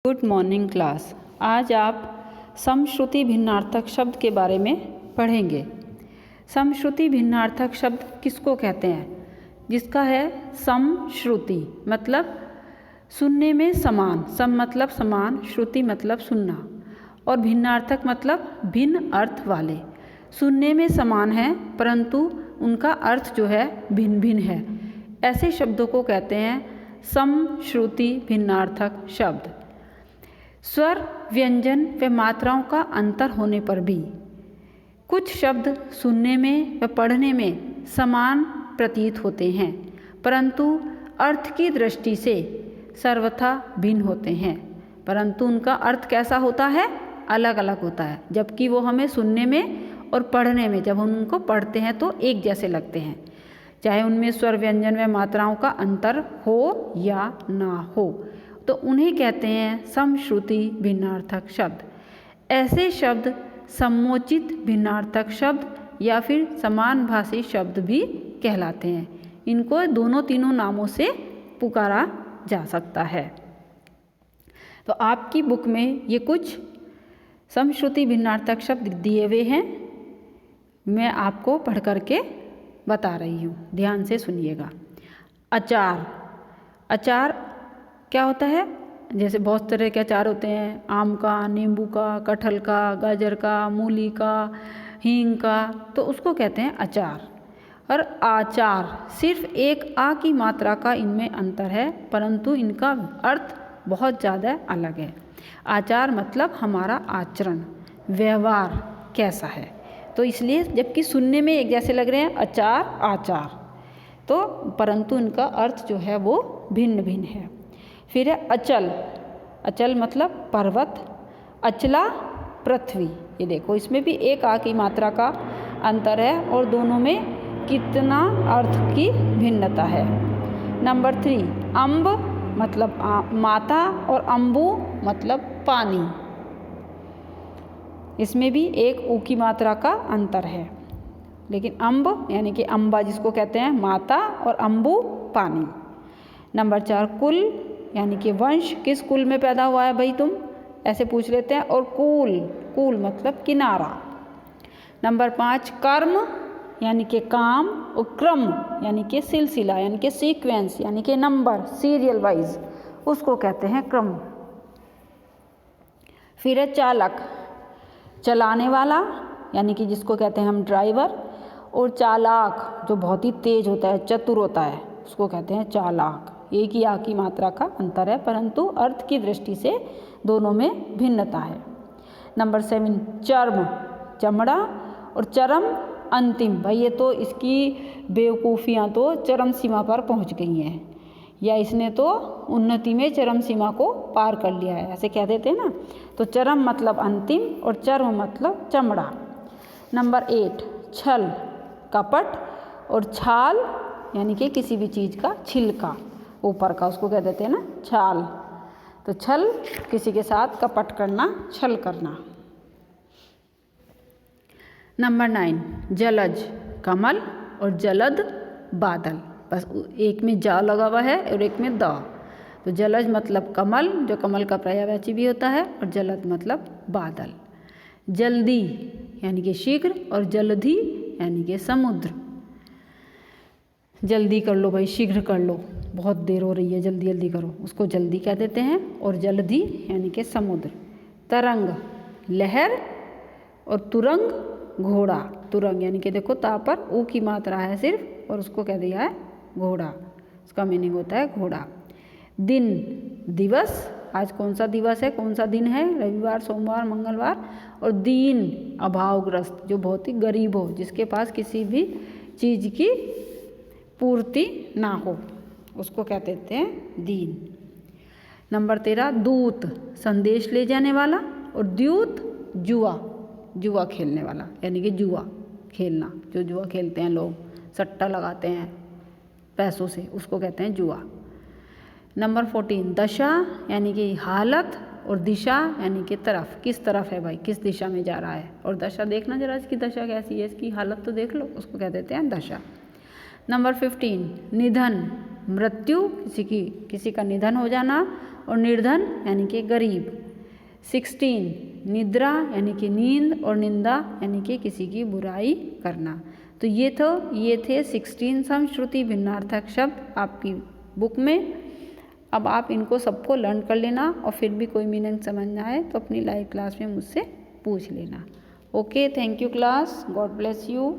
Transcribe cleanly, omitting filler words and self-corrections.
Good morning class. आज आप समश्रुति भिन्नार्थक शब्द के बारे में पढ़ेंगे। समश्रुति भिन्नार्थक शब्द किसको कहते हैं? जिसका है समश्रुति मतलब सुनने में समान, सम मतलब समान, श्रुति मतलब सुनना और भिन्नार्थक मतलब भिन्न अर्थ वाले। सुनने में समान है परंतु उनका अर्थ जो है भिन्न भिन्न है, ऐसे शब्दों को कहते हैं समश्रुति भिन्नार्थक शब्द। स्वर, व्यंजन व मात्राओं का अंतर होने पर भी कुछ शब्द सुनने में व पढ़ने में समान प्रतीत होते हैं परंतु अर्थ की दृष्टि से सर्वथा भिन्न होते हैं। परंतु उनका अर्थ कैसा होता है? अलग अलग होता है, जबकि वो हमें सुनने में और पढ़ने में जब हम उनको पढ़ते हैं तो एक जैसे लगते हैं, चाहे उनमें स्वर, व्यंजन व मात्राओं का अंतर हो या ना हो, तो उन्हें कहते हैं समश्रुति भिन्नार्थक शब्द। ऐसे शब्द समोचित भिन्नार्थक शब्द या फिर समान भाषी शब्द भी कहलाते हैं। इनको दोनों तीनों नामों से पुकारा जा सकता है। तो आपकी बुक में ये कुछ समश्रुति भिन्नार्थक शब्द दिए हुए हैं, मैं आपको पढ़ करके बता रही हूँ, ध्यान से सुनिएगा। अचार, अचार क्या होता है? जैसे बहुत तरह के अचार होते हैं, आम का, नींबू का, कटहल का, गाजर का, मूली का, हींग का, तो उसको कहते हैं अचार। और आचार सिर्फ एक आ की मात्रा का इनमें अंतर है परंतु इनका अर्थ बहुत ज़्यादा अलग है। आचार मतलब हमारा आचरण, व्यवहार कैसा है, तो इसलिए जबकि सुनने में एक जैसे लग रहे हैं अचार, आचार, तो परंतु इनका अर्थ जो है वो भिन्न भिन्न है। फिर है अचल, अचल मतलब पर्वत, अचला पृथ्वी। ये देखो इसमें भी एक आ की मात्रा का अंतर है और दोनों में कितना अर्थ की भिन्नता है। नंबर 3, अम्ब मतलब माता और अम्बु मतलब पानी। इसमें भी एक ऊ की मात्रा का अंतर है, लेकिन अम्ब यानी कि अम्बा जिसको कहते हैं माता और अम्बु पानी। नंबर 4, कुल यानी कि वंश, किस कुल में पैदा हुआ है भाई तुम, ऐसे पूछ लेते हैं। और कूल, कूल मतलब किनारा। नंबर 5, कर्म यानी कि काम और क्रम यानी कि सिलसिला यानी कि सीक्वेंस यानी कि नंबर, सीरियल वाइज, उसको कहते हैं क्रम। फिर है चालक, चलाने वाला यानी कि जिसको कहते हैं हम ड्राइवर, और चालाक जो बहुत ही तेज होता है, चतुर होता है, उसको कहते हैं चालाक। एक ही आ की मात्रा का अंतर है परंतु अर्थ की दृष्टि से दोनों में भिन्नता है। नंबर 7, चर्म, चमड़ा, और चरम अंतिम। भाई ये तो इसकी बेवकूफ़ियाँ तो चरम सीमा पर पहुंच गई हैं, या इसने तो उन्नति में चरम सीमा को पार कर लिया है, ऐसे कह देते हैं ना। तो चरम मतलब अंतिम और चर्म मतलब चमड़ा। नंबर 8, छल, कपट, और छाल यानी कि किसी भी चीज़ का छिलका ऊपर का, उसको कह देते हैं ना छाल। तो छल किसी के साथ कपट करना, छल करना। नंबर 9, जलज, कमल, और जलद बादल। बस एक में जा लगा हुआ है और एक में द। तो जलज मतलब कमल, जो कमल का पर्यायवाची भी होता है, और जलद मतलब बादल। जल्दी यानी कि शीघ्र, और जलधि यानी कि समुद्र। जल्दी कर लो भाई, शीघ्र कर लो, बहुत देर हो रही है, जल्दी जल्दी करो, उसको जल्दी कह देते हैं। और जलधि यानी कि समुद्र। तरंग, लहर, और तुरंग, घोड़ा। तुरंग यानी कि देखो ता पर ऊ की मात्रा है सिर्फ और उसको कह दिया है घोड़ा, उसका मीनिंग होता है घोड़ा। दिन, दिवस, आज कौन सा दिवस है, कौन सा दिन है, रविवार, सोमवार, मंगलवार। और दीन, अभावग्रस्त, जो बहुत ही गरीब हो, जिसके पास किसी भी चीज़ की पूर्ति ना हो, उसको क्या कहते हैं दीन। नंबर 13, दूत, संदेश ले जाने वाला, और द्यूत, जुआ, जुआ खेलने वाला यानी कि जुआ खेलना, जो जुआ खेलते हैं लोग, सट्टा लगाते हैं पैसों से, उसको कहते हैं जुआ। नंबर 14, दशा यानी कि हालत, और दिशा यानी कि तरफ, किस तरफ है भाई, किस दिशा में जा रहा है। और दशा देखना जरा, इसकी दशा कैसी है, इसकी हालत तो देख लो, उसको कह देते हैं दशा। नंबर 15, निधन, मृत्यु, किसी का निधन हो जाना, और निर्धन यानी कि गरीब। 16 निद्रा यानी कि नींद और निंदा यानी कि किसी की बुराई करना। तो ये थे 16 समश्रुति भिन्नार्थक शब्द आपकी बुक में। अब आप इनको सबको लर्न कर लेना और फिर भी कोई मीनिंग समझ ना आए तो अपनी लाइव क्लास में मुझसे पूछ लेना। Okay, thank you class, God bless you.